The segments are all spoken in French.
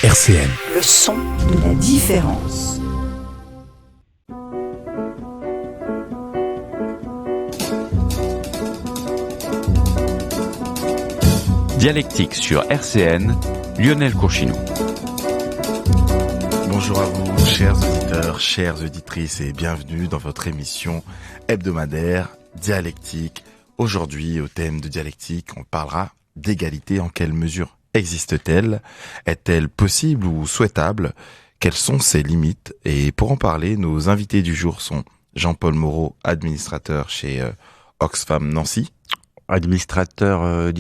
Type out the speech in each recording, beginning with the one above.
RCN. Le son de la différence. Dialectique sur RCN, Lionel Courchinou. Bonjour à vous, chers auditeurs, chères auditrices, et bienvenue dans votre émission hebdomadaire Dialectique. Aujourd'hui, au thème de Dialectique, on parlera d'égalité. En quelle mesure existe-t-elle ? Est-elle possible ou souhaitable ? Quelles sont ses limites ? Et pour en parler, nos invités du jour sont Jean-Paul Moreau, administrateur chez Oxfam Nancy. Administrateur,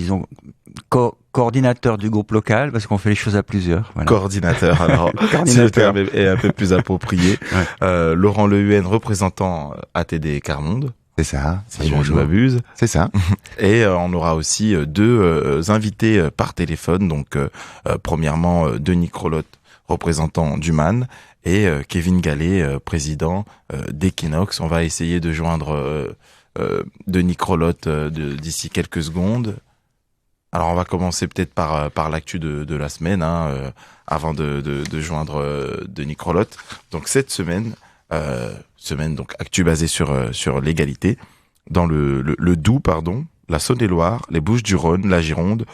coordinateur du groupe local, parce qu'on fait les choses à plusieurs. Voilà. Coordinateur, alors si le terme est un peu plus approprié. Ouais. Laurent Lehuen, représentant ATD Carmonde. C'est ça, si je ne m'abuse. C'est ça. Et on aura aussi deux invités par téléphone. Donc, premièrement, Denis Crolotte, représentant d'Human, et Kevin Gallet, président d'Equinox. On va essayer de joindre Denis Crolotte d'ici quelques secondes. Alors, on va commencer peut-être par l'actu de la semaine, avant de joindre Denis Crolotte. Donc, cette semaine donc actu basée sur l'égalité dans le Doubs, la Saône-et-Loire, les Bouches-du-Rhône, la Gironde,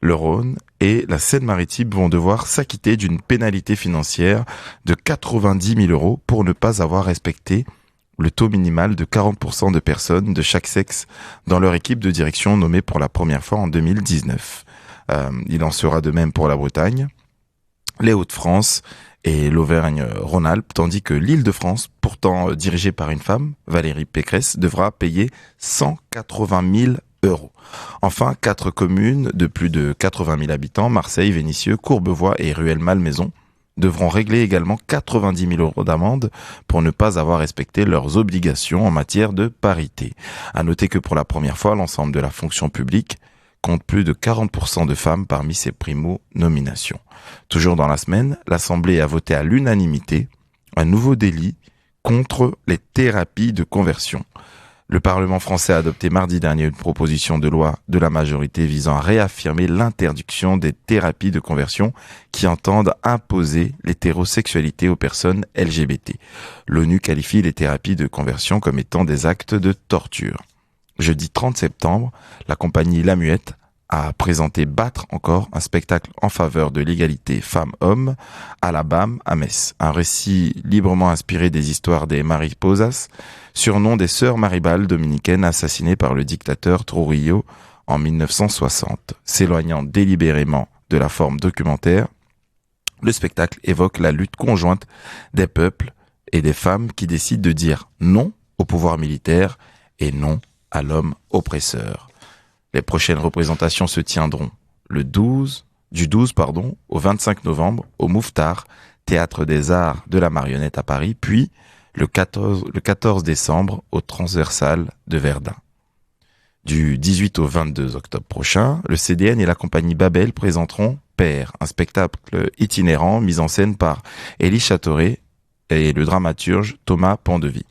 le Rhône et la Seine-Maritime vont devoir s'acquitter d'une pénalité financière de 90 000 € pour ne pas avoir respecté le taux minimal de 40% de personnes de chaque sexe dans leur équipe de direction nommée pour la première fois en 2019. Il en sera de même pour la Bretagne, les Hauts-de-France et l'Auvergne-Rhône-Alpes, tandis que l'Île-de-France, pourtant dirigée par une femme, Valérie Pécresse, devra payer 180 000 €. Enfin, 4 communes de plus de 80 000 habitants, Marseille, Vénissieux, Courbevoie et Rueil-Malmaison, devront régler également 90 000 € d'amende pour ne pas avoir respecté leurs obligations en matière de parité. À noter que pour la première fois, l'ensemble de la fonction publique compte plus de 40% de femmes parmi ses primo-nominations. Toujours dans la semaine, l'Assemblée a voté à l'unanimité un nouveau délit contre les thérapies de conversion. Le Parlement français a adopté mardi dernier une proposition de loi de la majorité visant à réaffirmer l'interdiction des thérapies de conversion qui entendent imposer l'hétérosexualité aux personnes LGBT. L'ONU qualifie les thérapies de conversion comme étant des actes de torture. Jeudi 30 septembre, la compagnie La Muette a présenté Battre encore, un spectacle en faveur de l'égalité femmes-hommes à la BAM à Metz. Un récit librement inspiré des histoires des Mariposas, surnom des sœurs Maribal dominicaines assassinées par le dictateur Trujillo en 1960. S'éloignant délibérément de la forme documentaire, le spectacle évoque la lutte conjointe des peuples et des femmes qui décident de dire non au pouvoir militaire et non à l'homme oppresseur. Les prochaines représentations se tiendront du 12 au 25 novembre au Mouffetard, Théâtre des Arts de la Marionnette à Paris, puis le 14 décembre au Transversal de Verdun. Du 18 au 22 octobre prochain, le CDN et la compagnie Babel présenteront Père, un spectacle itinérant mis en scène par Élie Châteauret et le dramaturge Thomas Pandevy.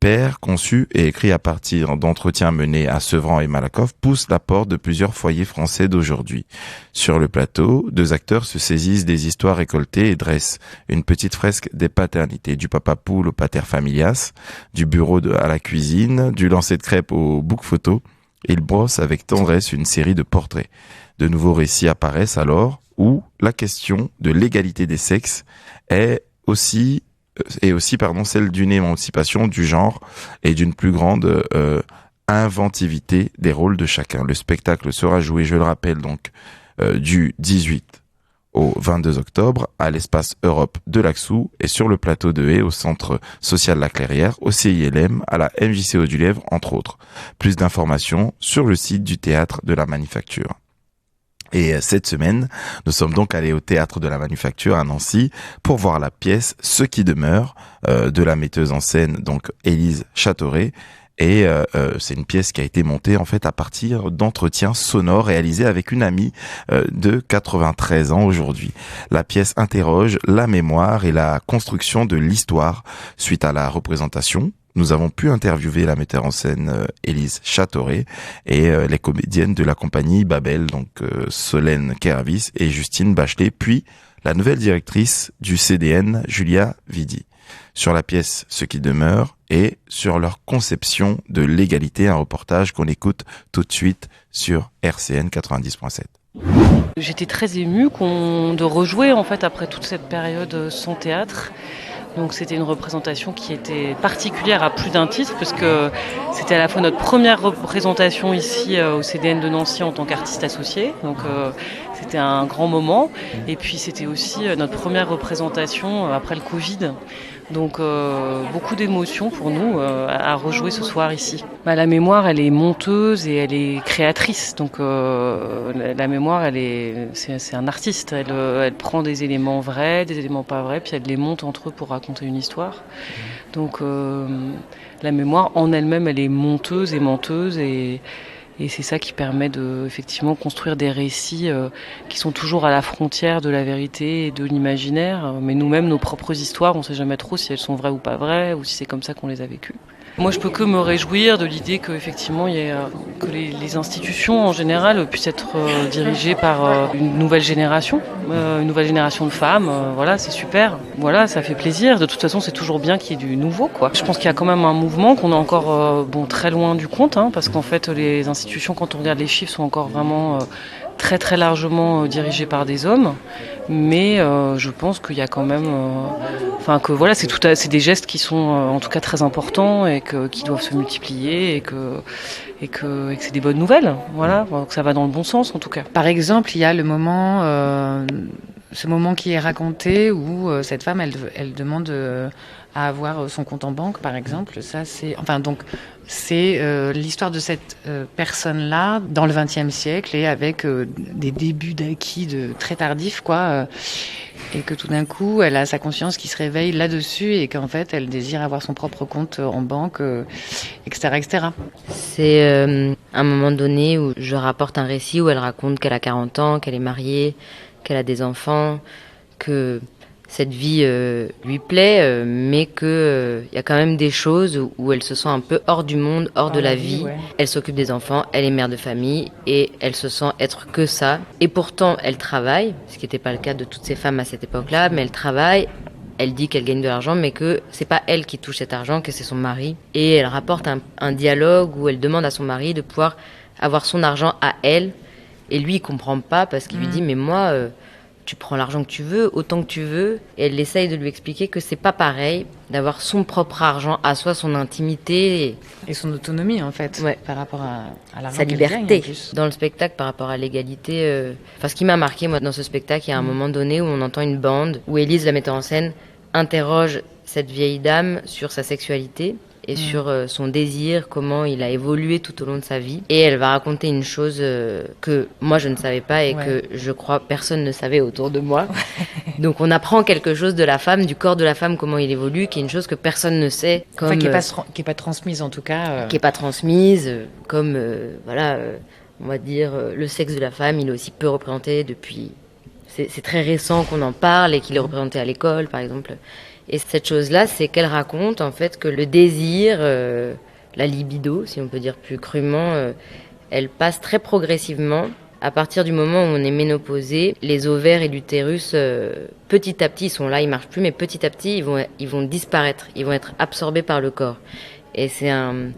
Père, conçu et écrit à partir d'entretiens menés à Sevran et Malakoff, pousse la porte de plusieurs foyers français d'aujourd'hui. Sur le plateau, 2 acteurs se saisissent des histoires récoltées et dressent une petite fresque des paternités, du papa poule au pater familias, du bureau à la cuisine, du lancer de crêpes au book photo. Ils brossent avec tendresse une série de portraits. De nouveaux récits apparaissent alors où la question de l'égalité des sexes est aussi celle d'une émancipation du genre et d'une plus grande inventivité des rôles de chacun. Le spectacle sera joué, je le rappelle, donc du 18 au 22 octobre à l'espace Europe de Laxou et sur le plateau de Haye au centre social La Clairière, au CILM, à la MJCO du Lièvre, entre autres. Plus d'informations sur le site du Théâtre de la Manufacture. Et cette semaine, nous sommes donc allés au Théâtre de la Manufacture à Nancy pour voir la pièce Ce qui demeure de la metteuse en scène donc Élise Châteauret. Et c'est une pièce qui a été montée en fait à partir d'entretiens sonores réalisés avec une amie de 93 ans aujourd'hui. La pièce interroge la mémoire et la construction de l'histoire suite à la représentation. Nous avons pu interviewer la metteur en scène Élise Châteauret et les comédiennes de la compagnie Babel, donc Solène Kervis et Justine Bachelet, puis la nouvelle directrice du CDN, Julia Vidi, sur la pièce Ce qui demeure et sur leur conception de l'égalité, un reportage qu'on écoute tout de suite sur RCN 90.7. J'étais très émue de rejouer en fait après toute cette période sans théâtre. Donc c'était une représentation qui était particulière à plus d'un titre parce que c'était à la fois notre première représentation ici au CDN de Nancy en tant qu'artiste associé. Donc c'était un grand moment. Et puis c'était aussi notre première représentation après le Covid. Donc beaucoup d'émotions pour nous à rejouer ce soir ici. La mémoire, elle est monteuse et elle est créatrice. Donc la mémoire, c'est un artiste. Elle prend des éléments vrais, des éléments pas vrais, puis elle les monte entre eux pour raconter une histoire. Donc la mémoire en elle-même, elle est monteuse et menteuse et c'est ça qui permet de effectivement construire des récits qui sont toujours à la frontière de la vérité et de l'imaginaire. Mais nous-mêmes, nos propres histoires, on ne sait jamais trop si elles sont vraies ou pas vraies, ou si c'est comme ça qu'on les a vécues. Moi, je peux que me réjouir de l'idée qu'effectivement, que les institutions en général puissent être dirigées par une nouvelle génération de femmes. Voilà, c'est super. Voilà, ça fait plaisir. De toute façon, c'est toujours bien qu'il y ait du nouveau, quoi. Je pense qu'il y a quand même un mouvement qu'on est encore très loin du compte, parce qu'en fait, les institutions, quand on regarde les chiffres, sont encore vraiment très très largement dirigées par des hommes. Mais je pense qu'il y a quand même, que voilà, c'est des gestes qui sont en tout cas très importants et qui doivent se multiplier et que c'est des bonnes nouvelles. Voilà, que ça va dans le bon sens en tout cas. Par exemple, il y a le moment, ce moment qui est raconté où cette femme, elle demande à avoir son compte en banque, par exemple. Ça, c'est l'histoire de cette personne-là dans le XXe siècle et avec des débuts d'acquis très tardifs, quoi. Et que tout d'un coup, elle a sa conscience qui se réveille là-dessus et qu'en fait, elle désire avoir son propre compte en banque, etc., etc. C'est un moment donné où je rapporte un récit où elle raconte qu'elle a 40 ans, qu'elle est mariée, qu'elle a des enfants, que cette vie lui plaît, mais que y a quand même des choses où elle se sent un peu hors du monde, hors de la vie. Ouais. Elle s'occupe des enfants, elle est mère de famille et elle se sent être que ça. Et pourtant, elle travaille, ce qui n'était pas le cas de toutes ces femmes à cette époque-là, mais elle travaille. Elle dit qu'elle gagne de l'argent, mais que c'est pas elle qui touche cet argent, que c'est son mari. Et elle rapporte un dialogue où elle demande à son mari de pouvoir avoir son argent à elle. Et lui, il comprend pas parce qu'il lui dit, mais moi, tu prends l'argent que tu veux, autant que tu veux. Et elle essaye de lui expliquer que c'est pas pareil d'avoir son propre argent à soi, son intimité. Et son autonomie, en fait, ouais. Par rapport à l'argent sa qu'elle liberté. gagne, en plus. Dans le spectacle, par rapport à l'égalité... ce qui m'a marqué, moi, dans ce spectacle, il y a un moment donné où on entend une bande, où Élise, la metteur en scène, interroge cette vieille dame sur sa sexualité et sur son désir, comment il a évolué tout au long de sa vie. Et elle va raconter une chose que moi je ne savais pas et que je crois personne ne savait autour de moi. Donc on apprend quelque chose de la femme, du corps de la femme, comment il évolue, qui est une chose que personne ne sait. Enfin, qui est pas transmise en tout cas. Qui est pas transmise, comme on va dire le sexe de la femme, il est aussi peu représenté depuis... C'est très récent qu'on en parle et qu'il est représenté à l'école, par exemple. Et cette chose-là, c'est qu'elle raconte en fait que le désir, la libido, si on peut dire plus crûment, elle passe très progressivement. À partir du moment où on est ménopausé, les ovaires et l'utérus, petit à petit, ils sont là, ils marchent plus, mais petit à petit, ils vont disparaître, ils vont être absorbés par le corps. Et c'est un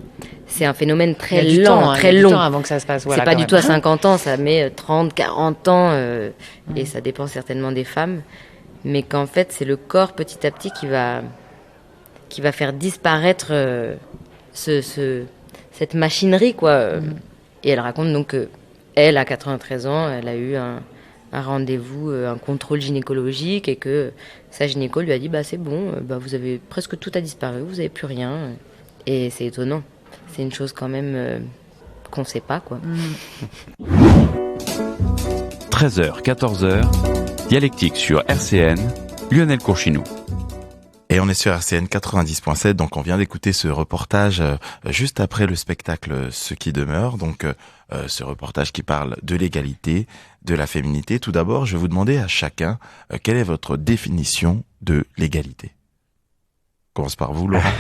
phénomène très lent, très long. Avant que ça se passe. Voilà, c'est pas du tout à 50 ans, ça met 30, 40 ans, et ça dépend certainement des femmes. Mais qu'en fait, c'est le corps petit à petit qui va faire disparaître cette machinerie, quoi. Et elle raconte donc qu'elle, à 93 ans, elle a eu un rendez-vous, un contrôle gynécologique, et que sa gynéco lui a dit c'est bon, vous avez presque tout a disparu, vous n'avez plus rien. Et c'est étonnant. C'est une chose quand même qu'on ne sait pas, quoi. 13h, 14h, Dialectique sur RCN, Lionel Courchinou. Et on est sur RCN 90.7, donc on vient d'écouter ce reportage juste après le spectacle Ce qui demeure, donc ce reportage qui parle de l'égalité, de la féminité. Tout d'abord, je vais vous demander à chacun quelle est votre définition de l'égalité. On commence par vous, Laura.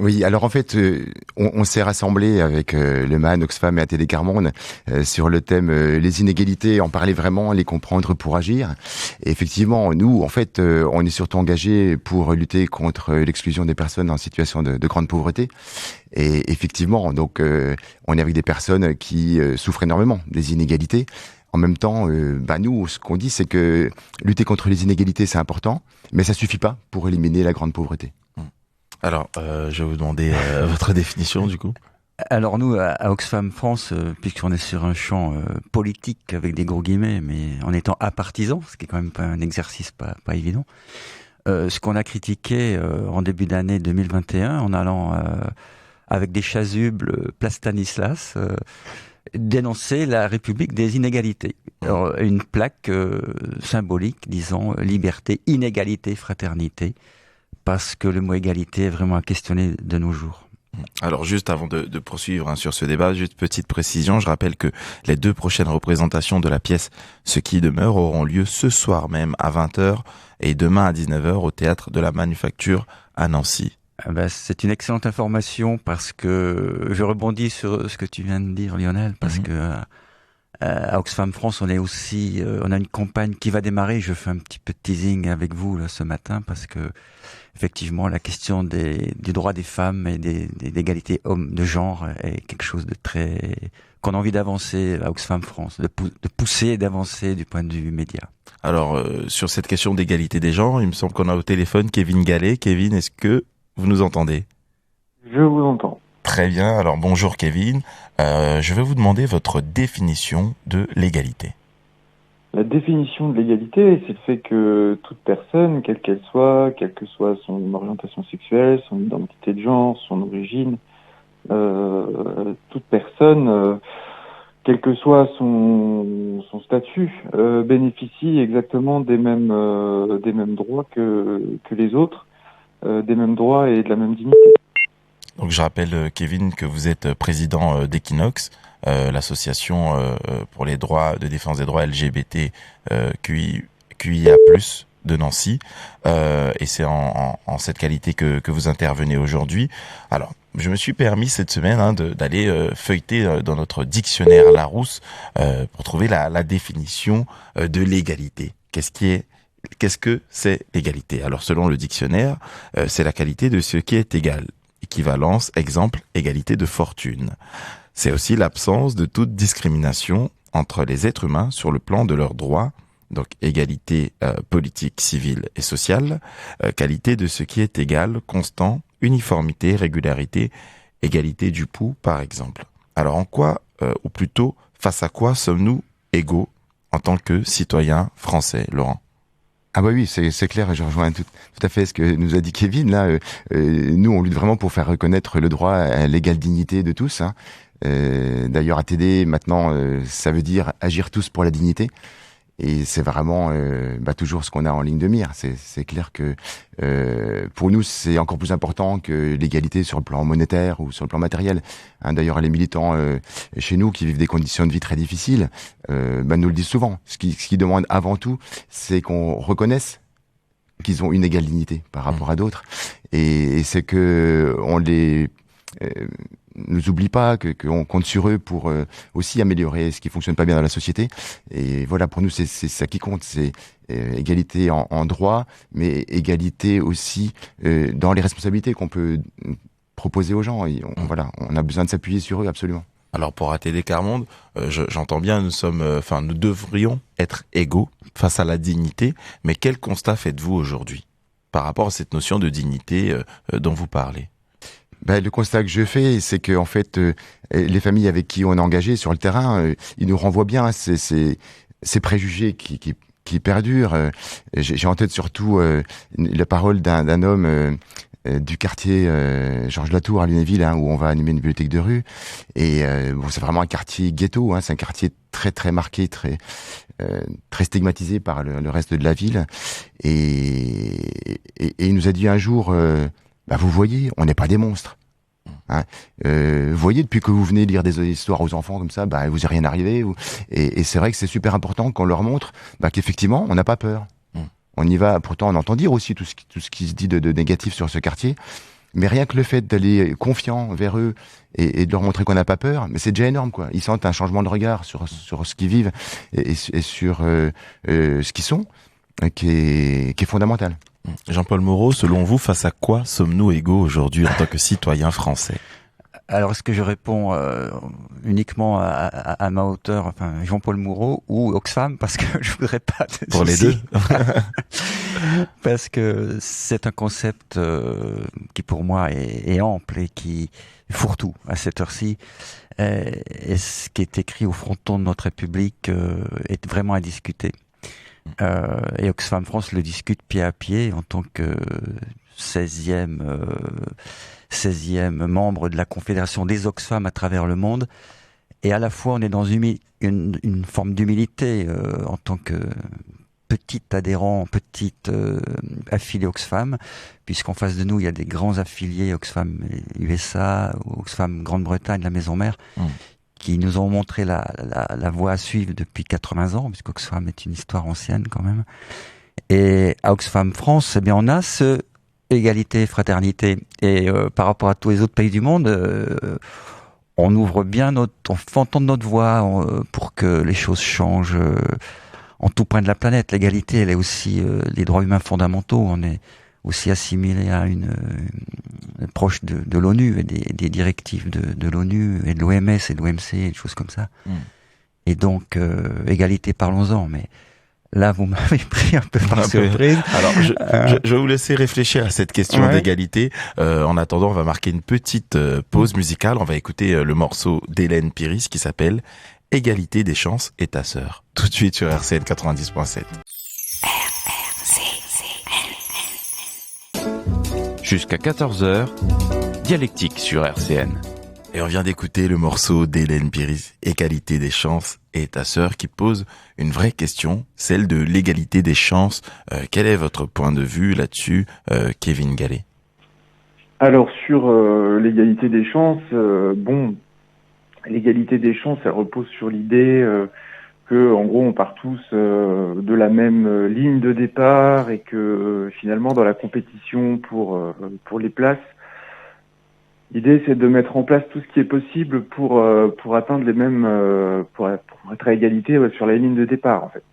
Oui, alors en fait, on s'est rassemblés avec le MAN, Oxfam et ATD Quart Monde sur le thème les inégalités, en parler vraiment, les comprendre pour agir. Et effectivement, nous, en fait, on est surtout engagés pour lutter contre l'exclusion des personnes en situation de grande pauvreté. Et effectivement, donc, on est avec des personnes qui souffrent énormément des inégalités. En même temps, nous, ce qu'on dit, c'est que lutter contre les inégalités, c'est important, mais ça suffit pas pour éliminer la grande pauvreté. Alors, je vais vous demander votre définition du coup. Alors nous, à Oxfam France, puisqu'on est sur un champ politique avec des gros guillemets, mais en étant apartisan, ce qui est quand même pas un exercice pas évident, ce qu'on a critiqué en début d'année 2021, en allant avec des chasubles place Stanislas, dénoncer la République des inégalités. Alors, une plaque symbolique disant liberté, inégalité, fraternité, parce que le mot égalité est vraiment à questionner de nos jours. Alors juste avant de poursuivre sur ce débat, juste petite précision, je rappelle que les 2 prochaines représentations de la pièce Ce qui demeure auront lieu ce soir même à 20h et demain à 19h au Théâtre de la Manufacture à Nancy. C'est une excellente information parce que je rebondis sur ce que tu viens de dire, Lionel, parce que à Oxfam France, on a une campagne qui va démarrer. Je fais un petit peu de teasing avec vous là, ce matin parce que effectivement, la question du droit des femmes et d'égalité homme de genre est quelque chose de très qu'on a envie d'avancer à Oxfam France, de pousser et d'avancer du point de vue média. Alors sur cette question d'égalité des genres, il me semble qu'on a au téléphone Kevin Gallet. Kevin, est-ce que vous nous entendez ? Je vous entends. Très bien, alors bonjour Kevin. Je vais vous demander votre définition de l'égalité. La définition de l'égalité, c'est le fait que toute personne, quelle qu'elle soit, quelle que soit son orientation sexuelle, son identité de genre, son origine, toute personne, quel que soit son statut, bénéficie exactement des mêmes droits que les autres, des mêmes droits et de la même dignité. Donc je rappelle, Kevin, que vous êtes président d'Equinox, l'association pour les droits de défense des droits LGBT QIA+, de Nancy, et c'est en cette qualité que vous intervenez aujourd'hui. Alors, je me suis permis cette semaine d'aller feuilleter dans notre dictionnaire Larousse pour trouver la définition de l'égalité. Qu'est-ce que c'est l'égalité ? Alors, selon le dictionnaire, c'est la qualité de ce qui est égal. Équivalence, exemple, égalité de fortune. C'est aussi l'absence de toute discrimination entre les êtres humains sur le plan de leurs droits, donc égalité politique, civile et sociale, qualité de ce qui est égal, constant, uniformité, régularité, égalité du pouls, par exemple. Alors en quoi, ou plutôt face à quoi sommes-nous égaux en tant que citoyens français, Laurent ? Ah bah oui, c'est clair, je rejoins tout à fait ce que nous a dit Kevin. Là, nous, on lutte vraiment pour faire reconnaître le droit à l'égale dignité de tous. D'ailleurs, ATD, maintenant, ça veut dire agir tous pour la dignité. Et c'est vraiment toujours ce qu'on a en ligne de mire. C'est clair que pour nous, c'est encore plus important que l'égalité sur le plan monétaire ou sur le plan matériel. D'ailleurs, les militants chez nous qui vivent des conditions de vie très difficiles nous le disent souvent. Ce qu'ils demandent avant tout, c'est qu'on reconnaisse qu'ils ont une égale dignité par rapport à d'autres. Et c'est que on les nous oublie pas, qu'on compte sur eux pour aussi améliorer ce qui fonctionne pas bien dans la société. Et voilà, pour nous, c'est ça qui compte, c'est égalité en droit, mais égalité aussi dans les responsabilités qu'on peut proposer aux gens. Et on a besoin de s'appuyer sur eux, absolument. Alors pour ATD Quart Monde, j'entends bien, nous devrions être égaux face à la dignité, mais quel constat faites-vous aujourd'hui par rapport à cette notion de dignité dont vous parlez ? Le constat que je fais, c'est que en fait, les familles avec qui on est engagé sur le terrain, ils nous renvoient bien ces préjugés qui perdurent. J'ai en tête surtout la parole d'un homme du quartier Georges Latour à Lunéville, où on va animer une bibliothèque de rue. Et c'est vraiment un quartier ghetto, c'est un quartier très très marqué, très stigmatisé par le reste de la ville. Et il nous a dit un jour. Vous voyez, on n'est pas des monstres. Vous voyez, depuis que vous venez lire des histoires aux enfants comme ça, vous est rien arrivé. Et c'est vrai que c'est super important qu'on leur montre qu'effectivement, on n'a pas peur. On y va. Pourtant, on entend dire aussi tout ce qui se dit de négatif sur ce quartier. Mais rien que le fait d'aller confiant vers eux et de leur montrer qu'on n'a pas peur, mais c'est déjà énorme, quoi. Ils sentent un changement de regard sur ce qu'ils vivent et sur ce qu'ils sont, qui est fondamental. Jean-Paul Moreau, selon vous, face à quoi sommes-nous égaux aujourd'hui en tant que citoyens français? Alors, est-ce que je réponds uniquement à ma hauteur, enfin Jean-Paul Moreau ou Oxfam, parce que je voudrais pas pour les deux, parce que c'est un concept qui pour moi est ample et qui fourre-tout à cette heure-ci. Et ce qui est écrit au fronton de notre République est vraiment à discuter. Et Oxfam France le discute pied à pied en tant que 16e membre de la Confédération des Oxfam à travers le monde. Et à la fois, on est dans une forme d'humilité en tant que petit adhérent, petite affilié Oxfam, puisqu'en face de nous, il y a des grands affiliés Oxfam USA, Oxfam Grande-Bretagne, la maison mère, qui nous ont montré la voie à suivre depuis 80 ans, puisque Oxfam est une histoire ancienne quand même. Et à Oxfam France, eh bien, on a égalité, fraternité. Et par rapport à tous les autres pays du monde, on ouvre bien on fait entendre notre voix pour que les choses changent en tout point de la planète. L'égalité, elle est aussi les droits humains fondamentaux. On est aussi assimilé à une proche de l'ONU et des directives de l'ONU et de l'OMS et de l'OMC et des choses comme ça. Et donc, égalité, parlons-en, mais là, vous m'avez pris un peu par surprise. Alors, je vais vous laisser réfléchir à cette question d'égalité. En attendant, on va marquer une petite pause musicale. On va écouter le morceau d'Hélène Piris qui s'appelle « Égalité des chances et ta sœur ». Tout de suite sur RCN 90.7. Jusqu'à 14h, Dialectique sur RCN. Et on vient d'écouter le morceau d'Hélène Piris, « Égalité des chances et ta sœur », qui pose une vraie question, celle de l'égalité des chances. Quel est votre point de vue là-dessus, Kevin Gallet? Alors sur l'égalité des chances, l'égalité des chances, elle repose sur l'idée que, en gros, on part tous de la même ligne de départ et que finalement, dans la compétition pour les places, l'idée, c'est de mettre en place tout ce qui est possible pour atteindre les mêmes, pour être à égalité sur la ligne de départ, en fait.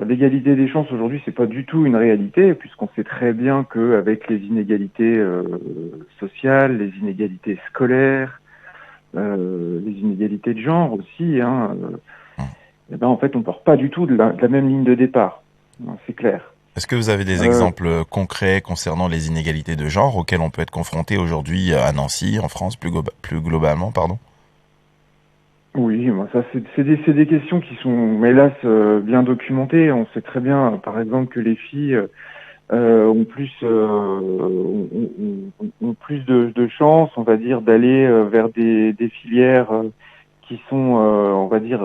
L'égalité des chances aujourd'hui, c'est pas du tout une réalité, puisqu'on sait très bien qu'avec les inégalités sociales, les inégalités scolaires, les inégalités de genre aussi, et ben en fait, on part pas du tout de la même ligne de départ. C'est clair. Est-ce que vous avez des exemples concrets concernant les inégalités de genre auxquelles on peut être confronté aujourd'hui à Nancy, en France, plus globalement, pardon? Oui, ça c'est des questions qui sont, hélas, bien documentées. On sait très bien, par exemple, que les filles ont plus de chances, on va dire, d'aller vers des filières qui sont, on va dire,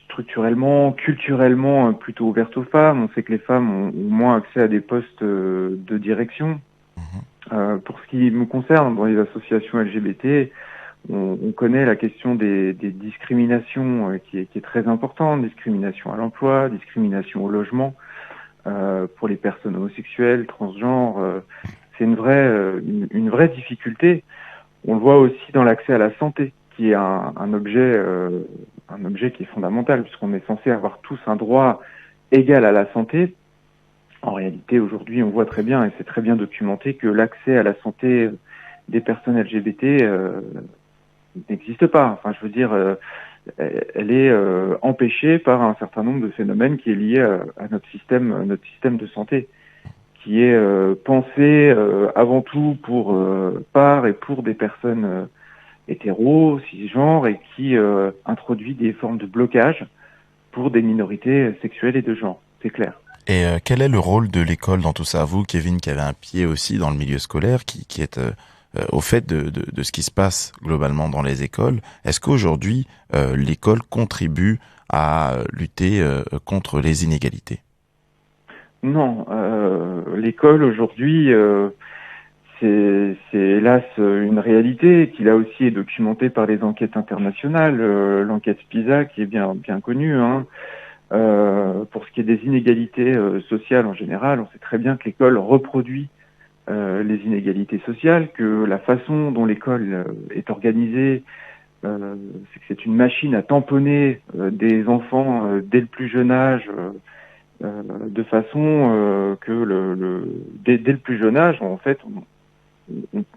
structurellement, culturellement plutôt ouvertes aux femmes. On sait que les femmes ont moins accès à des postes de direction. Pour ce qui me concerne, dans les associations LGBT, on connaît la question des discriminations qui est très importante, discrimination à l'emploi, discrimination au logement, pour les personnes homosexuelles, transgenres. C'est une vraie difficulté. On le voit aussi dans l'accès à la santé, qui est un objet qui est fondamental, puisqu'on est censé avoir tous un droit égal à la santé. En réalité, aujourd'hui, on voit très bien, et c'est très bien documenté, que l'accès à la santé des personnes LGBT n'existe pas. Enfin, je veux dire, elle est empêchée par un certain nombre de phénomènes qui est lié à notre système de santé, qui est pensé avant tout par et pour des personnes hétéros, cisgenres, et qui introduit des formes de blocage pour des minorités sexuelles et de genre. C'est clair. Et quel est le rôle de l'école dans tout ça? Vous, Kevin, qui avez un pied aussi dans le milieu scolaire, qui est au fait de ce qui se passe globalement dans les écoles, est-ce qu'aujourd'hui l'école contribue à lutter contre les inégalités? Non, l'école aujourd'hui, c'est hélas une réalité qui là aussi est documentée par les enquêtes internationales, l'enquête PISA qui est bien connue. Pour ce qui est des inégalités sociales en général, on sait très bien que l'école reproduit les inégalités sociales, que la façon dont l'école est organisée, c'est que c'est une machine à tamponner des enfants dès le plus jeune âge, de façon que dès le plus jeune âge, en fait,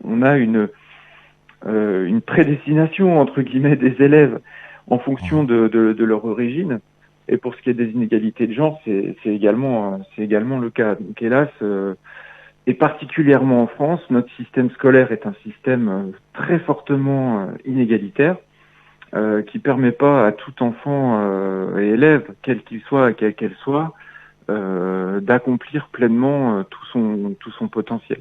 on a une prédestination entre guillemets des élèves en fonction de leur origine. Et pour ce qui est des inégalités de genre, c'est également le cas. Donc hélas, et particulièrement en France, notre système scolaire est un système très fortement inégalitaire, qui permet pas à tout enfant et élève, quel qu'il soit, quelle qu'elle soit, d'accomplir pleinement tout son potentiel.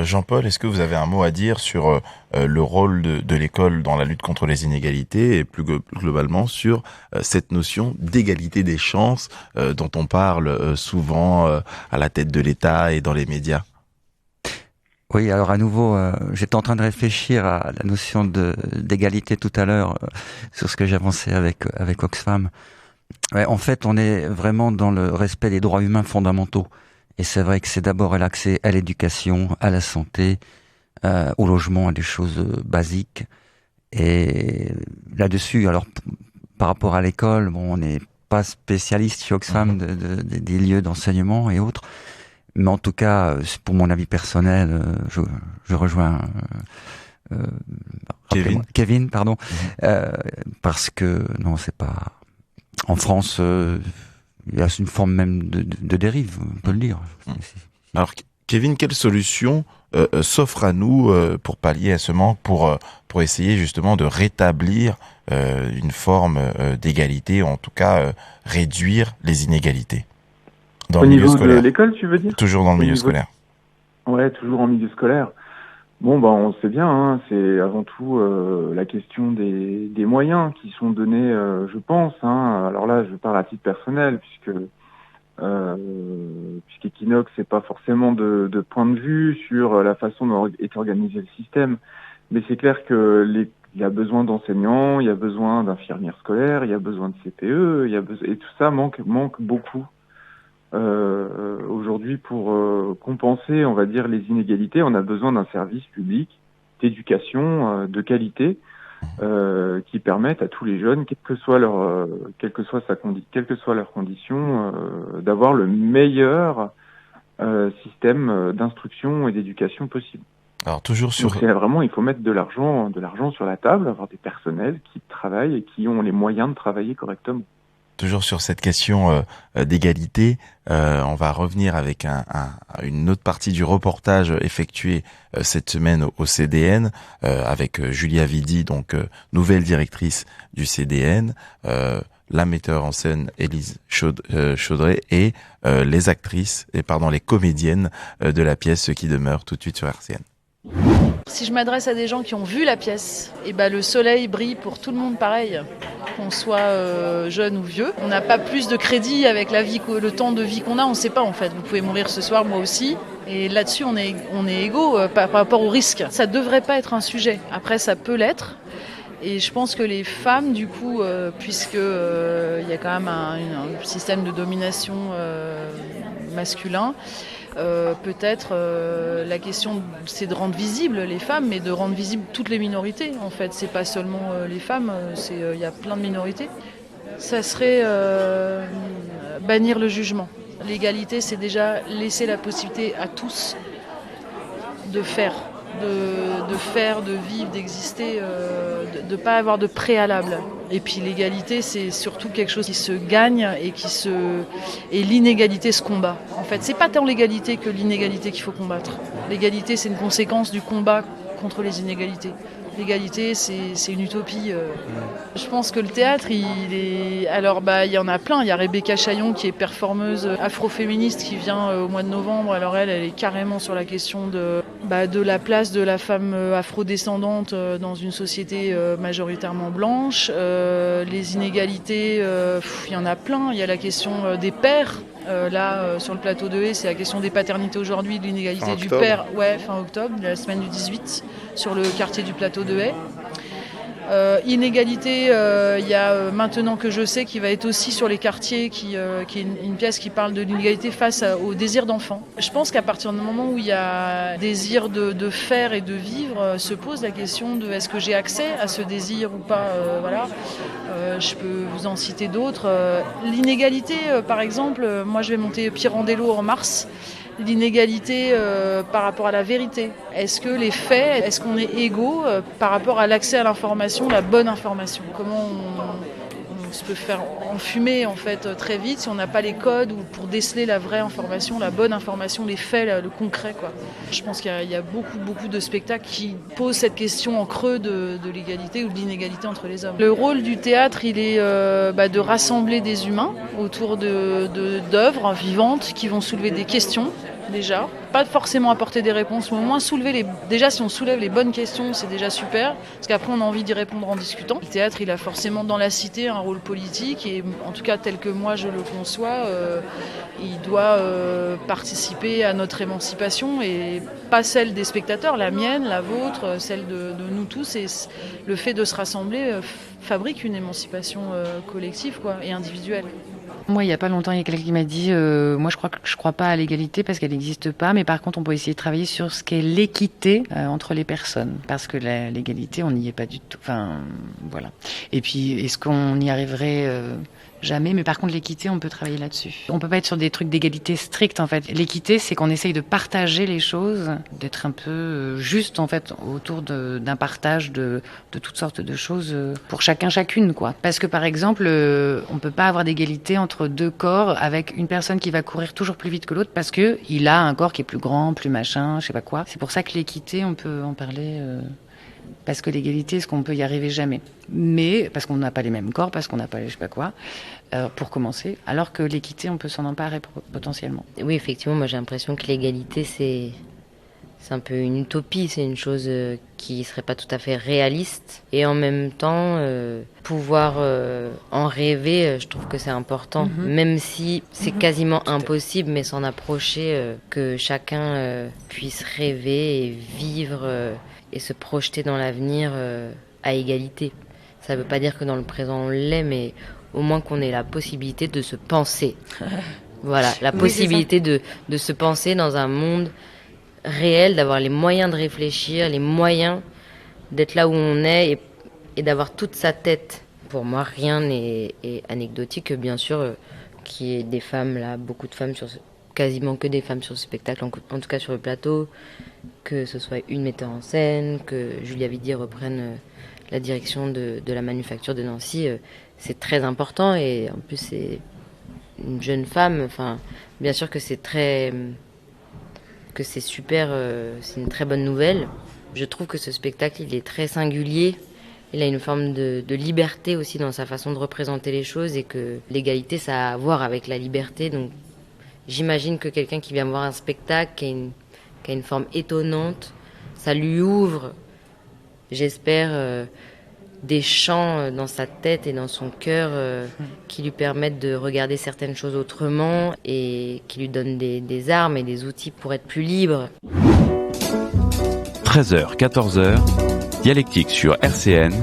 Jean-Paul, est-ce que vous avez un mot à dire sur le rôle de l'école dans la lutte contre les inégalités et plus globalement sur cette notion d'égalité des chances dont on parle souvent à la tête de l'État et dans les médias? Oui, alors à nouveau, j'étais en train de réfléchir à la notion d'égalité tout à l'heure sur ce que j'avançais avec Oxfam. Ouais, en fait, on est vraiment dans le respect des droits humains fondamentaux. Et c'est vrai que c'est d'abord l'accès à l'éducation, à la santé, au logement, à des choses basiques. Et là-dessus, alors par rapport à l'école, bon, on n'est pas spécialiste chez Oxfam des lieux d'enseignement et autres. Mais en tout cas, pour mon avis personnel, je rejoins Kevin, pardon, parce que non, c'est pas en France. Il y a une forme même de dérive, on peut le dire. Alors, Kevin, quelle solution s'offre à nous pour pallier à ce manque, pour essayer justement de rétablir une forme d'égalité, ou en tout cas réduire les inégalités dans le milieu scolaire? Au niveau de l'école, tu veux dire? Toujours dans le milieu scolaire. Ouais, toujours en milieu scolaire. Bon, on sait bien, hein, c'est avant tout la question des moyens qui sont donnés, je pense. Hein. Alors là, je parle à titre personnel, puisqu'Equinox, c'est pas forcément de point de vue sur la façon dont est organisé le système. Mais c'est clair que il y a besoin d'enseignants, il y a besoin d'infirmières scolaires, il y a besoin de CPE, et tout ça manque beaucoup. Aujourd'hui, pour compenser, on va dire, les inégalités, on a besoin d'un service public d'éducation de qualité qui permette à tous les jeunes, quelle que soit leur condition, d'avoir le meilleur système d'instruction et d'éducation possible. Alors toujours sur. Donc, vraiment, il faut mettre de l'argent sur la table, avoir des personnels qui travaillent et qui ont les moyens de travailler correctement. Toujours sur cette question d'égalité, on va revenir avec une autre partie du reportage effectué cette semaine au CDN avec Julia Vidy, donc nouvelle directrice du CDN, la metteur en scène Élise Chaudray et les comédiennes de la pièce Ce qui demeure, tout de suite sur RCN. Si je m'adresse à des gens qui ont vu la pièce, le soleil brille pour tout le monde pareil, qu'on soit jeune ou vieux. On n'a pas plus de crédit avec le temps de vie qu'on a, on ne sait pas en fait. Vous pouvez mourir ce soir, moi aussi. Et là-dessus, on est égaux par rapport au risque. Ça ne devrait pas être un sujet. Après, ça peut l'être. Et je pense que les femmes, du coup, puisque il y a quand même un système de domination masculin, peut-être la question c'est de rendre visibles les femmes, mais de rendre visibles toutes les minorités. En fait, c'est pas seulement les femmes, il y a plein de minorités. Ça serait bannir le jugement. L'égalité, c'est déjà laisser la possibilité à tous de faire, de vivre, d'exister, de ne pas avoir de préalable. Et puis l'égalité, c'est surtout quelque chose qui se gagne et l'inégalité se combat. En fait, c'est pas tant l'égalité que l'inégalité qu'il faut combattre. L'égalité, c'est une conséquence du combat contre les inégalités. L'égalité, c'est une utopie. Je pense que le théâtre, il y en a plein. Il y a Rebecca Chaillon qui est performeuse afroféministe qui vient au mois de novembre. Alors elle est carrément sur la question de la place de la femme afrodescendante dans une société majoritairement blanche. Les inégalités, il y en a plein. Il y a la question des pères. Sur le plateau de Haye, c'est la question des paternités aujourd'hui, de l'inégalité du père. Ouais, fin octobre, la semaine du 18, sur le quartier du plateau de Haye. Inégalité, il y a Maintenant que je sais qui va être aussi sur les quartiers, qui est une pièce qui parle de l'inégalité face au désir d'enfant. Je pense qu'à partir du moment où il y a désir de faire et de vivre, se pose la question de est-ce que j'ai accès à ce désir ou pas. Voilà. Je peux vous en citer d'autres. L'inégalité, par exemple, moi je vais monter Pirandello en mars. L'inégalité par rapport à la vérité. Est-ce que les faits, est-ce qu'on est égaux par rapport à l'accès à l'information, la bonne information? Comment on se peut faire enfumer en fait très vite si on n'a pas les codes ou pour déceler la vraie information, la bonne information, les faits, le concret, quoi. Je pense qu'il y a beaucoup de spectacles qui posent cette question en creux de l'égalité ou de l'inégalité entre les hommes. Le rôle du théâtre, il est de rassembler des humains autour d'œuvres vivantes qui vont soulever des questions. Déjà, pas forcément apporter des réponses, mais au moins déjà si on soulève les bonnes questions, c'est déjà super, parce qu'après on a envie d'y répondre en discutant. Le théâtre, il a forcément dans la cité un rôle politique, et en tout cas tel que moi je le conçois, il doit participer à notre émancipation, et pas celle des spectateurs, la mienne, la vôtre, celle de nous tous, et le fait de se rassembler fabrique une émancipation collective, quoi, et individuelle. Moi, il n'y a pas longtemps, il y a quelqu'un qui m'a dit moi, je crois pas à l'égalité parce qu'elle n'existe pas, mais par contre, on peut essayer de travailler sur ce qu'est l'équité entre les personnes, parce que l'égalité, on n'y est pas du tout. Enfin, voilà. Et puis, est-ce qu'on y arriverait jamais? Mais par contre, l'équité, on peut travailler là-dessus. On peut pas être sur des trucs d'égalité stricte, en fait. L'équité, c'est qu'on essaye de partager les choses, d'être un peu juste, en fait, autour d'un partage de toutes sortes de choses pour chacune, quoi. Parce que, par exemple, on peut pas avoir d'égalité entre deux corps avec une personne qui va courir toujours plus vite que l'autre parce que il a un corps qui est plus grand, plus machin, je sais pas quoi. C'est pour ça que l'équité, on peut en parler. Parce que l'égalité, est-ce qu'on peut y arriver? Jamais. Mais parce qu'on n'a pas les mêmes corps, parce qu'on n'a pas les je sais pas quoi, pour commencer. Alors que l'équité, on peut s'en emparer potentiellement. Oui, effectivement, moi j'ai l'impression que l'égalité, c'est un peu une utopie, c'est une chose qui serait pas tout à fait réaliste. Et en même temps, pouvoir en rêver, je trouve que c'est important. Même si c'est quasiment impossible, mais s'en approcher, que chacun puisse rêver et vivre et se projeter dans l'avenir à égalité. Ça veut pas dire que dans le présent on l'est, mais au moins qu'on ait la possibilité de se penser. Voilà, la possibilité de se penser dans un monde réel, d'avoir les moyens de réfléchir, les moyens d'être là où on est et d'avoir toute sa tête. Pour moi, rien n'est anecdotique, bien sûr, qu'il y ait des femmes là, beaucoup de femmes quasiment que des femmes sur ce spectacle, en tout cas sur le plateau, que ce soit une metteur en scène, que Julia Vidier reprenne la direction de la Manufacture de Nancy, c'est très important, et en plus c'est une jeune femme, enfin bien sûr que c'est super, c'est une très bonne nouvelle. Je trouve que ce spectacle, il est très singulier, il a une forme de liberté aussi dans sa façon de représenter les choses, et que l'égalité, ça a à voir avec la liberté, donc j'imagine que quelqu'un qui vient voir un spectacle qui a une forme étonnante, ça lui ouvre, j'espère, des champs dans sa tête et dans son cœur qui lui permettent de regarder certaines choses autrement et qui lui donnent des armes et des outils pour être plus libre. 13h, 14h, Dialectique sur RCN,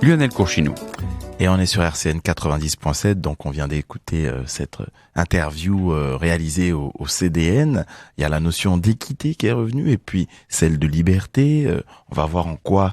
Lionel Courchinou. Et on est sur RCN 90.7, donc on vient d'écouter cette interview réalisée au CDN. Il y a la notion d'équité qui est revenue, et puis celle de liberté. On va voir en quoi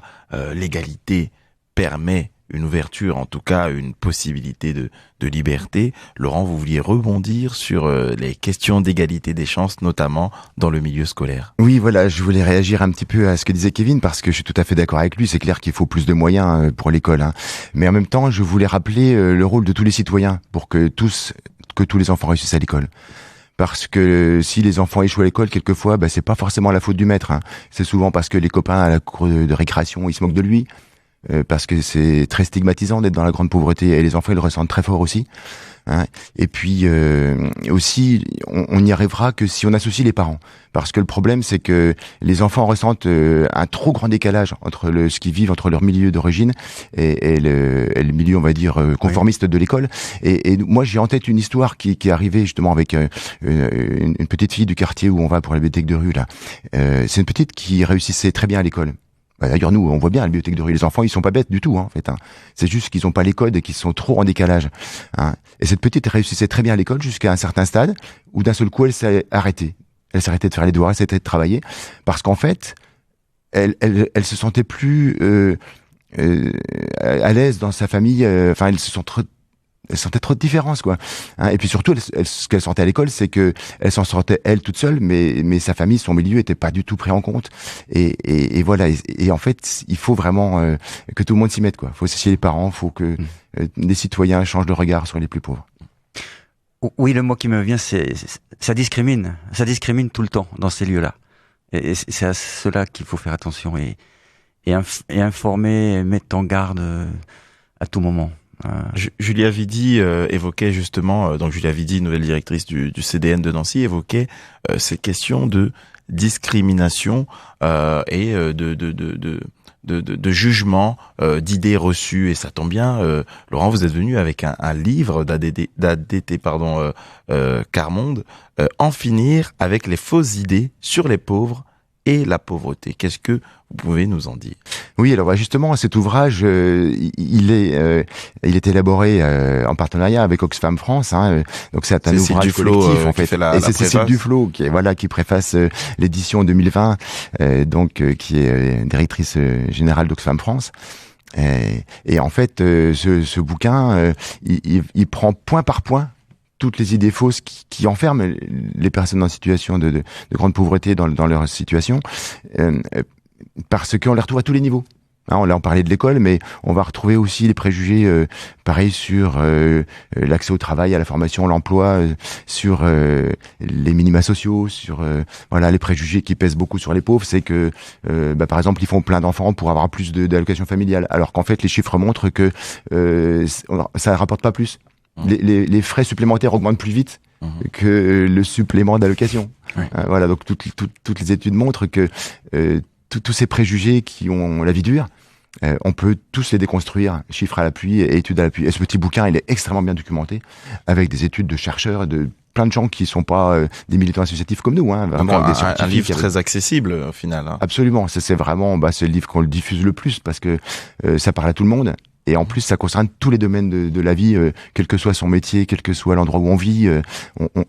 l'égalité permet une ouverture, en tout cas une possibilité de liberté. Laurent, vous vouliez rebondir sur les questions d'égalité des chances, notamment dans le milieu scolaire. Oui, voilà, je voulais réagir un petit peu à ce que disait Kevin, parce que je suis tout à fait d'accord avec lui. C'est clair qu'il faut plus de moyens pour l'école, hein. Mais en même temps, je voulais rappeler le rôle de tous les citoyens pour que tous les enfants réussissent à l'école. Parce que si les enfants échouent à l'école, quelquefois, c'est pas forcément la faute du maître, hein. C'est souvent parce que les copains à la cour de récréation, ils se moquent de lui. Parce que c'est très stigmatisant d'être dans la grande pauvreté, et les enfants ils le ressentent très fort aussi, hein. Et puis aussi on n'y arrivera que si on associe les parents, parce que le problème c'est que les enfants ressentent un trop grand décalage entre ce qu'ils vivent, entre leur milieu d'origine et le milieu, on va dire, conformiste de l'école. Et moi j'ai en tête une histoire qui est arrivée justement avec une petite fille du quartier où on va pour la bibliothèque de rue là. C'est une petite qui réussissait très bien à l'école. D'ailleurs, nous, on voit bien la bibliothèque de rue. Les enfants, ils sont pas bêtes du tout, hein, en fait. Hein. C'est juste qu'ils ont pas les codes et qu'ils sont trop en décalage. Hein. Et cette petite réussissait très bien à l'école jusqu'à un certain stade où d'un seul coup, elle s'est arrêtée. Elle s'est arrêtée de faire les devoirs, elle s'est arrêtée de travailler parce qu'en fait, elle se sentait plus à l'aise dans sa famille. Enfin, elle sentait trop de différence, quoi. Hein, et puis surtout, ce qu'elle sentait à l'école, c'est que elle s'en sortait elle toute seule, mais sa famille, son milieu, était pas du tout pris en compte. Et voilà. Et en fait, il faut vraiment que tout le monde s'y mette, quoi. Il faut associer les parents, il faut que les citoyens changent de regard sur les plus pauvres. Oui, le mot qui me vient, c'est ça discrimine. Ça discrimine tout le temps dans ces lieux-là. Et c'est à cela qu'il faut faire attention et informer, mettre en garde à tout moment. Julia Vidy évoquait justement, donc Julia Vidy, nouvelle directrice du CDN de Nancy, évoquait ces questions de discrimination et de jugement, d'idées reçues. Et ça tombe bien, Laurent, vous êtes venu avec un livre d'ADT Carmonde, En finir avec les fausses idées sur les pauvres et la pauvreté. Qu'est-ce que vous pouvez nous en dire? Oui, alors justement, cet ouvrage, il est élaboré en partenariat avec Oxfam France. Hein, donc c'est un ouvrage collectif en fait. Et c'est Cécile Duflo qui préface l'édition 2020, qui est directrice générale d'Oxfam France. Et en fait, ce bouquin, il prend point par point toutes les idées fausses qui enferment les personnes en situation de grande pauvreté dans leur situation, parce qu'on les retrouve à tous les niveaux. Hein, là, on parlait de l'école, mais on va retrouver aussi les préjugés, pareil, sur l'accès au travail, à la formation, l'emploi, sur les minima sociaux, sur les préjugés qui pèsent beaucoup sur les pauvres. C'est que, par exemple, ils font plein d'enfants pour avoir plus d'allocations familiales, alors qu'en fait, les chiffres montrent que ça rapporte pas plus. Les frais supplémentaires augmentent plus vite que le supplément d'allocation. Oui. Voilà, donc toutes les études montrent que tous ces préjugés qui ont la vie dure, on peut tous les déconstruire, chiffres à l'appui et études à l'appui. Et ce petit bouquin, il est extrêmement bien documenté, avec des études de chercheurs, de plein de gens qui sont pas des militants associatifs comme nous, hein, vraiment donc des scientifiques. Un livre très accessible au final. Hein. Absolument, c'est vraiment c'est le livre qu'on le diffuse le plus parce que ça parle à tout le monde. Et en plus, ça concerne tous les domaines de la vie, quel que soit son métier, quel que soit l'endroit où on vit.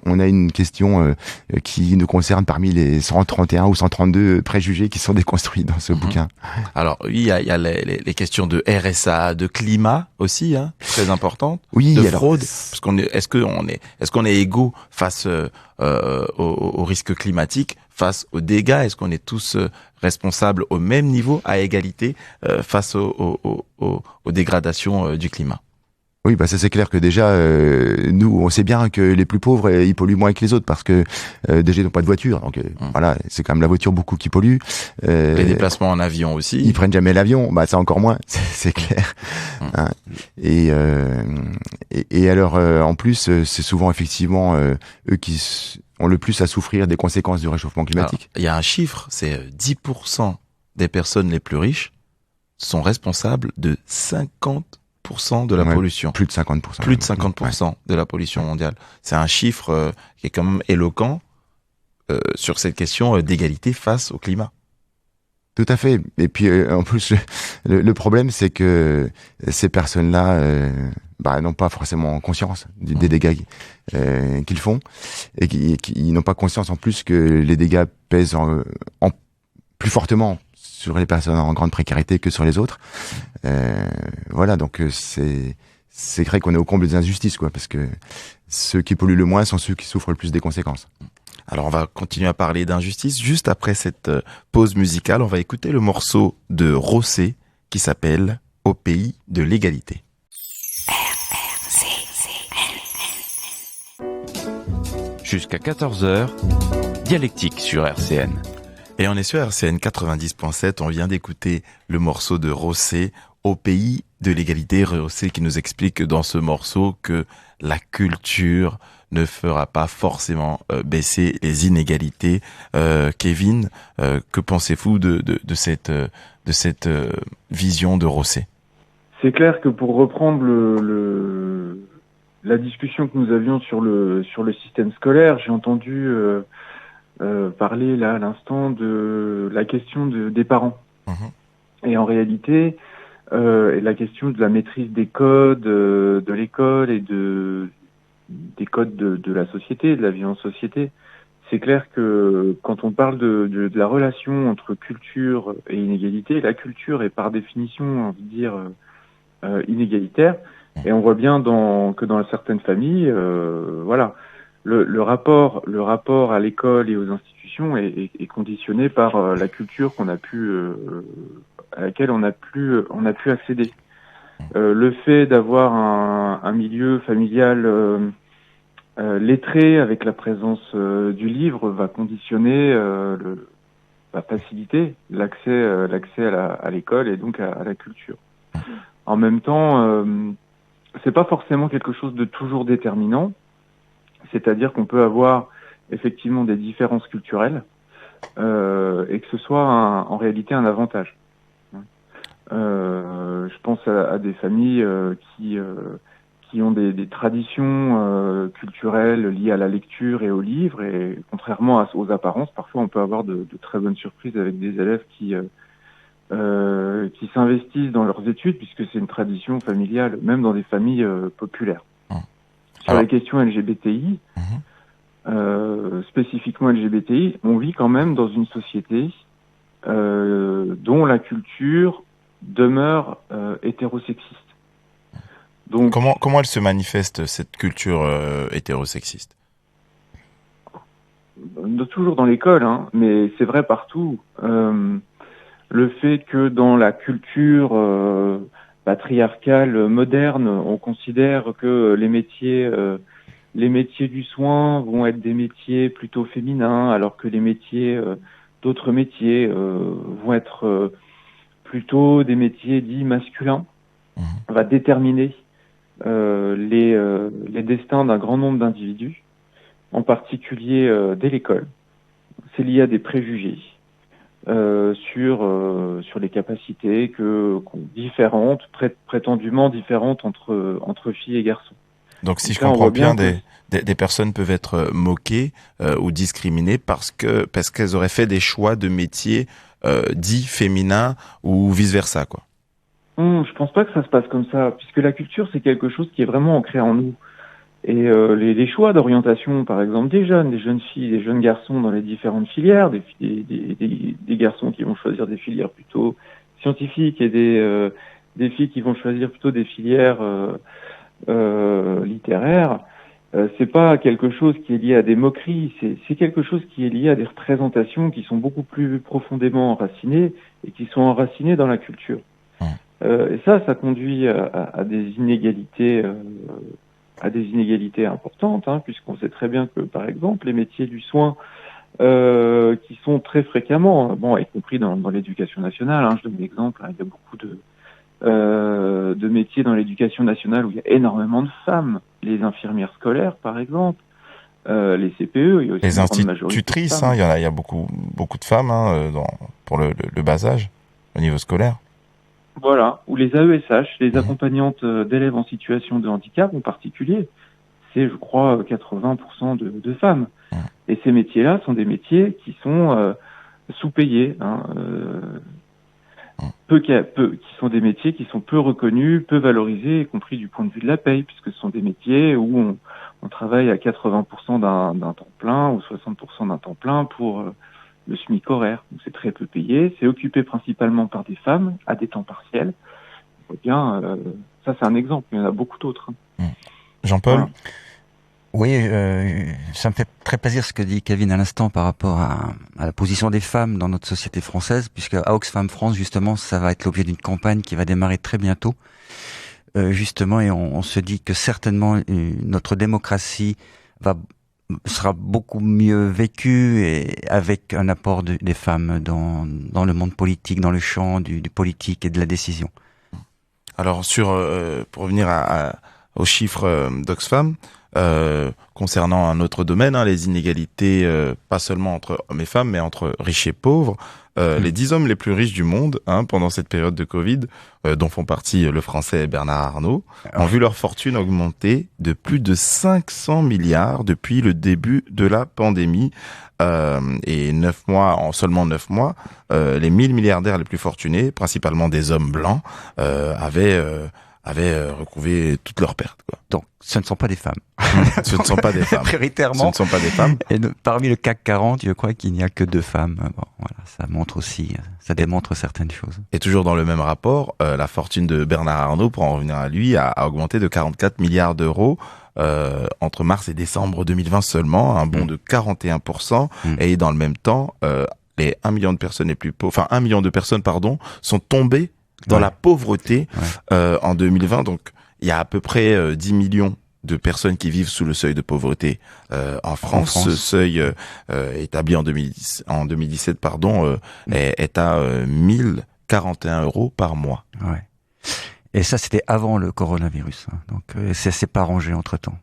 On a une question qui nous concerne parmi les 131 ou 132 préjugés qui sont déconstruits dans ce bouquin. Alors, oui, il y a les questions de RSA, de climat aussi, hein, très importantes. Oui, de fraude. Parce est-ce qu'on est égaux face au risque climatique, face aux dégâts? Est-ce qu'on est tous responsables au même niveau, à égalité, face aux dégradations du climat? Oui, ça c'est clair que déjà, nous, on sait bien que les plus pauvres, ils polluent moins que les autres parce que déjà ils n'ont pas de voiture. Donc voilà, c'est quand même la voiture beaucoup qui pollue. Les déplacements en avion aussi. Ils prennent jamais l'avion, ça encore moins, c'est clair. Hein. Et alors, en plus, c'est souvent effectivement eux qui ont le plus à souffrir des conséquences du réchauffement climatique. Alors, il y a un chiffre, c'est 10% des personnes les plus riches sont responsables de 50% de la pollution. Plus de 50%. Plus de 50% de la pollution mondiale. C'est un chiffre qui est quand même éloquent sur cette question d'égalité face au climat. Tout à fait. Et puis en plus, le problème, c'est que ces personnes-là n'ont pas forcément conscience des dégâts qu'ils font et qui n'ont pas conscience en plus que les dégâts pèsent en plus fortement sur les personnes en grande précarité que sur les autres. Voilà, donc c'est vrai qu'on est au comble des injustices, quoi, parce que ceux qui polluent le moins sont ceux qui souffrent le plus des conséquences. Alors on va continuer à parler d'injustice. Juste après cette pause musicale, on va écouter le morceau de Rossé qui s'appelle « Au pays de l'égalité ». Jusqu'à 14h, Dialectique sur RCN. Et on est sur RCN 90.7, on vient d'écouter le morceau de Rossé, Au pays de l'égalité. Rossé qui nous explique dans ce morceau que la culture ne fera pas forcément baisser les inégalités. Kevin, que pensez-vous de cette vision de Rossé? C'est clair que pour reprendre la discussion que nous avions sur le système scolaire, j'ai entendu parler là à l'instant de la question des parents. Et en réalité, la question de la maîtrise des codes de l'école et des codes de la société, de la vie en société, c'est clair que quand on parle de la relation entre culture et inégalité, la culture est par définition, on va dire, inégalitaire. Et on voit bien que dans certaines familles, voilà, le rapport à l'école et aux institutions est conditionné par la culture à laquelle on a pu accéder. Le fait d'avoir un milieu familial lettré avec la présence du livre va conditionner, va faciliter l'accès à l'école et donc à la culture. En même temps, c'est pas forcément quelque chose de toujours déterminant, c'est-à-dire qu'on peut avoir effectivement des différences culturelles et que ce soit en réalité un avantage. Je pense à des familles qui ont des traditions culturelles liées à la lecture et aux livres, et contrairement aux apparences, parfois on peut avoir de très bonnes surprises avec des élèves qui s'investissent dans leurs études, puisque c'est une tradition familiale, même dans des familles populaires. Sur les questions LGBTI, spécifiquement LGBTI, on vit quand même dans une société dont la culture demeure hétérosexiste. Donc, comment elle se manifeste, cette culture hétérosexiste? Toujours dans l'école, hein, mais c'est vrai partout. Le fait que dans la culture patriarcale moderne, on considère que les métiers du soin vont être des métiers plutôt féminins, alors que d'autres métiers vont être plutôt des métiers dits masculins, va déterminer les destins d'un grand nombre d'individus, en particulier dès l'école. C'est lié à des préjugés sur les capacités différentes, prétendument différentes entre filles et garçons. Donc si je comprends bien, des personnes peuvent être moquées ou discriminées parce qu'elles auraient fait des choix de métiers dits féminins ou vice-versa, quoi. Je pense pas que ça se passe comme ça, puisque la culture, c'est quelque chose qui est vraiment ancré en nous. Et les choix d'orientation, par exemple, des jeunes filles, des jeunes garçons dans les différentes filières, des garçons qui vont choisir des filières plutôt scientifiques et des filles qui vont choisir plutôt des filières littéraires, c'est pas quelque chose qui est lié à des moqueries, c'est quelque chose qui est lié à des représentations qui sont beaucoup plus profondément enracinées et qui sont enracinées dans la culture. Et ça conduit à des inégalités importantes, hein, puisqu'on sait très bien que, par exemple, les métiers du soin, qui sont très fréquemment, y compris dans l'éducation nationale, hein, je donne l'exemple, hein, il y a beaucoup de métiers dans l'éducation nationale où il y a énormément de femmes, les infirmières scolaires, par exemple, les CPE, il y a aussi les institutrices, hein, il y a beaucoup de femmes, hein, pour le bas âge, au niveau scolaire. Voilà, ou les AESH, les accompagnantes d'élèves en situation de handicap en particulier, c'est, je crois, 80% de femmes. Et ces métiers-là sont des métiers qui sont sous-payés, hein, qui sont des métiers qui sont peu reconnus, peu valorisés, y compris du point de vue de la paye, puisque ce sont des métiers où on travaille à 80% d'un temps plein ou 60% d'un temps plein pour le SMIC horaire. Donc c'est très peu payé, c'est occupé principalement par des femmes à des temps partiels. On voit bien, ça c'est un exemple, il y en a beaucoup d'autres. Jean-Paul? Voilà. Oui, ça me fait très plaisir ce que dit Kevin à l'instant par rapport à la position des femmes dans notre société française, puisque à Oxfam France, justement, ça va être l'objet d'une campagne qui va démarrer très bientôt, justement, et on se dit que certainement notre démocratie sera beaucoup mieux vécue et avec un apport des femmes dans le monde politique, dans le champ du politique et de la décision. Alors pour revenir aux chiffres d'Oxfam, concernant un autre domaine, les inégalités, pas seulement entre hommes et femmes, mais entre riches et pauvres. Les 10 hommes les plus riches du monde, pendant cette période de Covid, dont font partie le français Bernard Arnault, ont vu leur fortune augmenter de plus de 500 milliards depuis le début de la pandémie. Et en seulement 9 mois, les 1000 milliardaires les plus fortunés, principalement des hommes blancs, avaient recouvré toutes leurs pertes, quoi. Donc, ce ne sont pas des femmes. Ce ne sont pas des femmes. Prioritairement. Ce ne sont pas des femmes. Et parmi le CAC 40, je crois qu'il n'y a que 2 femmes. Bon, voilà, ça démontre certaines choses. Et toujours dans le même rapport, la fortune de Bernard Arnault, pour en revenir à lui, a augmenté de 44 milliards d'euros entre mars et décembre 2020 seulement, un bond de 41%. Et dans le même temps, les 1 million de personnes les plus pauvres, 1 million de personnes, sont tombées dans la pauvreté en 2020. Donc, il y a à peu près 10 millions de personnes qui vivent sous le seuil de pauvreté en France. Ce seuil établi en 2017, est à 1041 € par mois. Ouais. Et ça, c'était avant le coronavirus. Donc, ça s'est pas arrangé entre-temps.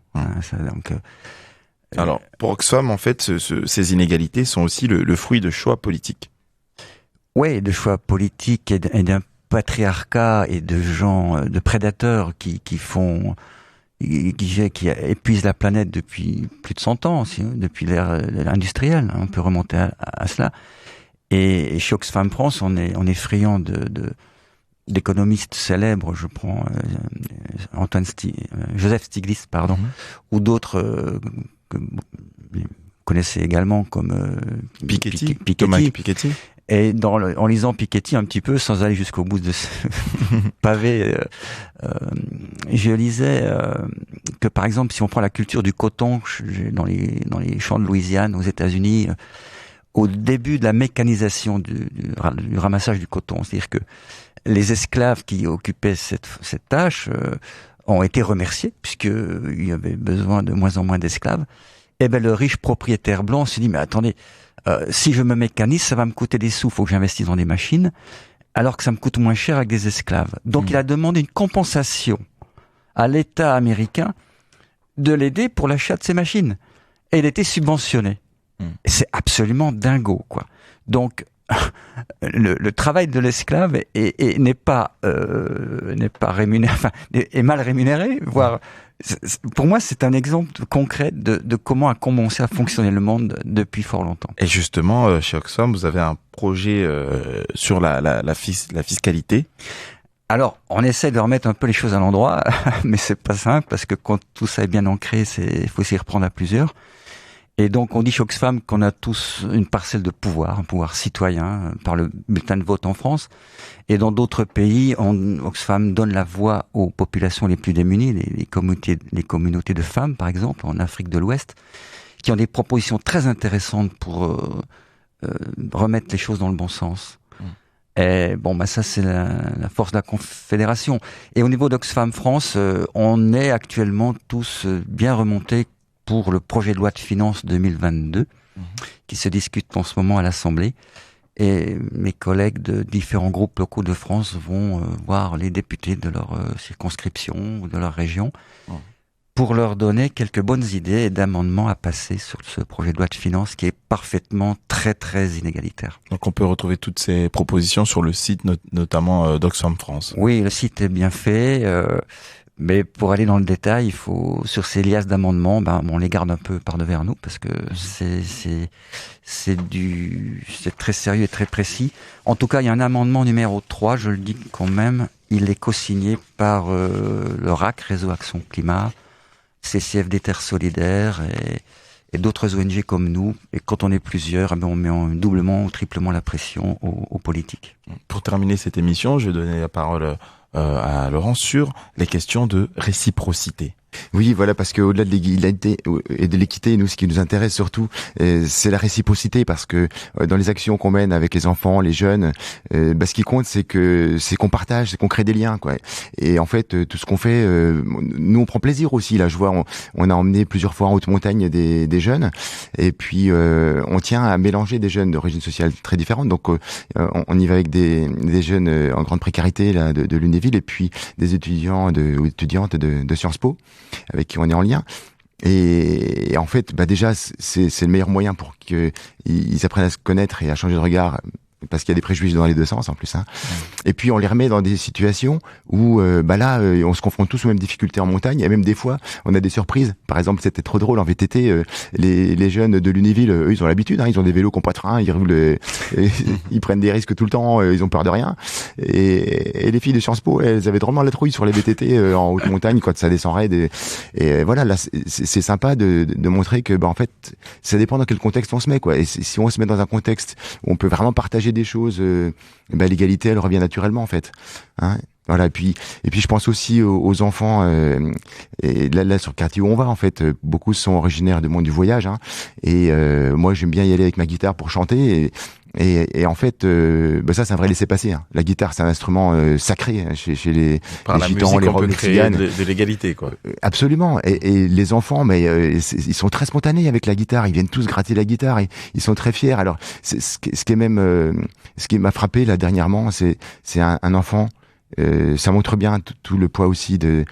Alors, pour Oxfam, en fait, ces inégalités sont aussi le fruit de choix politiques. Ouais, de choix politiques et d'un patriarcat et de gens, de prédateurs qui épuisent la planète depuis plus de 100 ans, depuis l'ère industrielle. On peut remonter à cela. Et chez Oxfam France, on est friand d'économistes célèbres. Je prends Joseph Stiglitz, ou d'autres que vous connaissez également, comme Piketty. Thomas Piketty. Et en lisant Piketty un petit peu, sans aller jusqu'au bout de ce pavé, je lisais que, par exemple, si on prend la culture du coton dans les champs de Louisiane aux États-Unis, au début de la mécanisation du ramassage du coton, c'est-à-dire que les esclaves qui occupaient cette tâche ont été remerciés, puisqu'il y avait besoin de moins en moins d'esclaves. Et le riche propriétaire blanc s'est dit, mais attendez, si je me mécanise, ça va me coûter des sous, faut que j'investisse dans des machines, alors que ça me coûte moins cher avec des esclaves. Donc il a demandé une compensation à l'État américain de l'aider pour l'achat de ces machines. Et il était subventionné. Et c'est absolument dingo, quoi. Donc le travail de l'esclave n'est pas rémunéré, est mal rémunéré, voire pour moi c'est un exemple concret de comment a commencé à fonctionner le monde depuis fort longtemps. Et justement, chez Oxfam, vous avez un projet sur la fiscalité. Alors, on essaie de remettre un peu les choses à l'endroit, mais c'est pas simple parce que quand tout ça est bien ancré, il faut s'y reprendre à plusieurs. Et donc, on dit chez Oxfam qu'on a tous une parcelle de pouvoir, un pouvoir citoyen par le bulletin de vote en France. Et dans d'autres pays, Oxfam donne la voix aux populations les plus démunies, les communautés de femmes, par exemple, en Afrique de l'Ouest, qui ont des propositions très intéressantes pour remettre les choses dans le bon sens. Et ça c'est la force de la Confédération. Et au niveau d'Oxfam France, on est actuellement tous bien remontés pour le projet de loi de finances 2022, qui se discute en ce moment à l'Assemblée. Et mes collègues de différents groupes locaux de France vont voir les députés de leur circonscription ou de leur région pour leur donner quelques bonnes idées et d'amendements à passer sur ce projet de loi de finances qui est parfaitement très très inégalitaire. Donc on peut retrouver toutes ces propositions sur le site notamment d'Oxfam France. Oui, le site est bien fait. Mais pour aller dans le détail, il faut, sur ces liasses d'amendements, on les garde un peu par devers nous parce que c'est très sérieux et très précis. En tout cas, il y a un amendement numéro 3, je le dis quand même, il est co-signé par le RAC, Réseau Action Climat, CCFD Terre Solidaire et d'autres ONG comme nous. Et quand on est plusieurs, on met doublement ou triplement la pression aux politiques. Pour terminer cette émission, je vais donner la parole à Laurent sur les questions de réciprocité. Oui, voilà, parce que au-delà de l'égalité et de l'équité, nous, ce qui nous intéresse surtout, c'est la réciprocité, parce que dans les actions qu'on mène avec les enfants, les jeunes, ce qui compte, c'est qu'on partage, c'est qu'on crée des liens, quoi. Et en fait, tout ce qu'on fait, nous, on prend plaisir aussi. Là, je vois, on a emmené plusieurs fois en haute montagne des jeunes, et puis on tient à mélanger des jeunes d'origine sociale très différentes. Donc, on y va avec des jeunes en grande précarité là de Lunéville, et puis des étudiants ou étudiantes de Sciences Po, avec qui on est en lien. Et en fait, déjà, c'est le meilleur moyen pour qu'ils apprennent à se connaître et à changer de regard, parce qu'il y a des préjugés dans les deux sens en plus. Et puis on les remet dans des situations où on se confronte tous aux mêmes difficultés en montagne, et même des fois on a des surprises. Par exemple, c'était trop drôle en VTT, les jeunes de Lunéville, eux, ils ont l'habitude, ils ont des vélos qui n'ont pas de frein, ils roulent, ils prennent des risques tout le temps, ils ont peur de rien. Et les filles de Sciences Po, elles avaient drôlement la trouille sur les VTT en haute montagne quand ça descend raide. Et voilà, là c'est sympa de montrer que en fait ça dépend dans quel contexte on se met, quoi. Et si on se met dans un contexte où on peut vraiment partager des choses, l'égalité elle revient naturellement en fait. Voilà, et puis je pense aussi aux enfants, et là sur le quartier où on va en fait, beaucoup sont originaires du monde du voyage, et moi j'aime bien y aller avec ma guitare pour chanter, et en fait ça c'est un vrai laisser-passer. La guitare c'est un instrument sacré chez les gitans, les roms, les tziganes. De l'égalité, quoi. Absolument, et les enfants, ils sont très spontanés avec la guitare, ils viennent tous gratter la guitare, ils sont très fiers. Alors ce qui m'a frappé là dernièrement, c'est un enfant. Ça montre bien tout le poids aussi des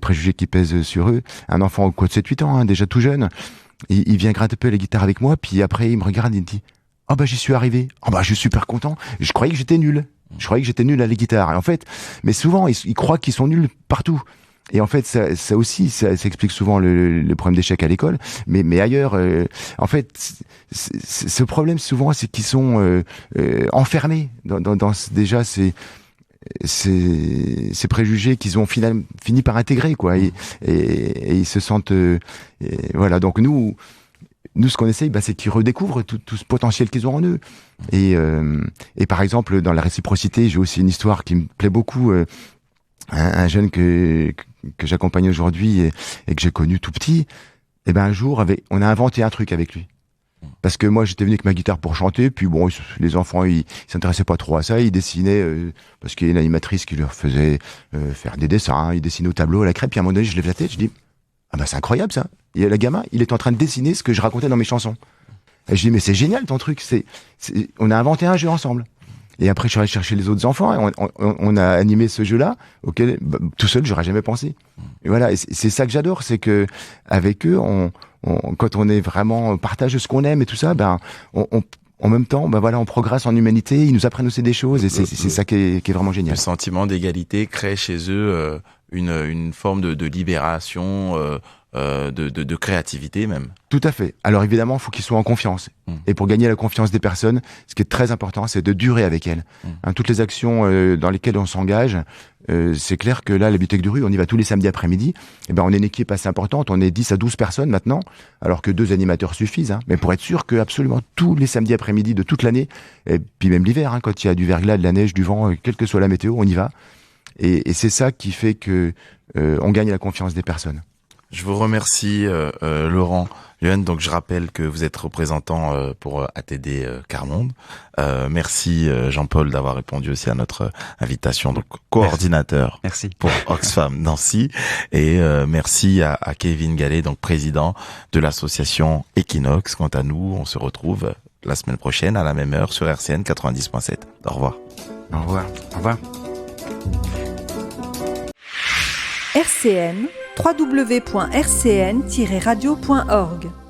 préjugés qui pèsent sur eux. Un enfant de 7-8 ans, déjà tout jeune, il vient gratter un peu la guitare avec moi, puis après il me regarde et il me dit j'y suis arrivé. Je suis super content. Je croyais que j'étais nul. À la guitare. Et en fait, mais souvent ils croient qu'ils sont nuls partout. Et en fait, ça aussi, ça explique souvent le problème d'échec à l'école, mais ailleurs, en fait, ce problème souvent, c'est qu'ils sont enfermés dans déjà ces préjugés qu'ils ont fini par intégrer, quoi, et ils se sentent voilà. Donc nous ce qu'on essaye, c'est qu'ils redécouvrent tout ce potentiel qu'ils ont en eux. Et par exemple, dans la réciprocité, j'ai aussi une histoire qui me plaît beaucoup. Un jeune que j'accompagne aujourd'hui et que j'ai connu tout petit, un jour on a inventé un truc avec lui. Parce que moi j'étais venu avec ma guitare pour chanter, puis les enfants ils s'intéressaient pas trop à ça, ils dessinaient parce qu'il y a une animatrice qui leur faisait faire des dessins, ils dessinaient au tableau à la craie, puis à un moment donné je lève la tête, je dis c'est incroyable ça. Et le gamin, il est en train de dessiner ce que je racontais dans mes chansons. Et je dis mais c'est génial ton truc, on a inventé un jeu ensemble. Et après je suis allé chercher les autres enfants et on a animé ce jeu-là auquel tout seul j'aurais jamais pensé. Et voilà, et c'est ça que j'adore, c'est que avec eux quand on est vraiment partage ce qu'on aime et tout ça, en même temps, on progresse en humanité, ils nous apprennent aussi des choses, et c'est ça qui est vraiment génial. Le sentiment d'égalité crée chez eux une forme de libération, de créativité même. Tout à fait. Alors évidemment, il faut qu'ils soient en confiance. Et pour gagner la confiance des personnes, ce qui est très important, c'est de durer avec elles. Toutes les actions dans lesquelles on s'engage, c'est clair que là, la Bibliothèque de rue, on y va tous les samedis après-midi. On est une équipe assez importante, on est 10 à 12 personnes maintenant, alors que 2 animateurs suffisent. Mais pour être sûr que absolument tous les samedis après-midi de toute l'année, et puis même l'hiver, quand il y a du verglas, de la neige, du vent, quelle que soit la météo, on y va. Et c'est ça qui fait que on gagne la confiance des personnes. Je vous remercie, Laurent Luen. Donc, je rappelle que vous êtes représentant pour ATD Quart-Monde. Merci, Jean-Paul, d'avoir répondu aussi à notre invitation. Donc, coordinateur merci. Pour Oxfam Nancy. Et merci à Kevin Gallet, donc président de l'association Equinox. Quant à nous, on se retrouve la semaine prochaine à la même heure sur RCN 90.7. Au revoir. Au revoir. Au revoir. RCN, www.rcn-radio.org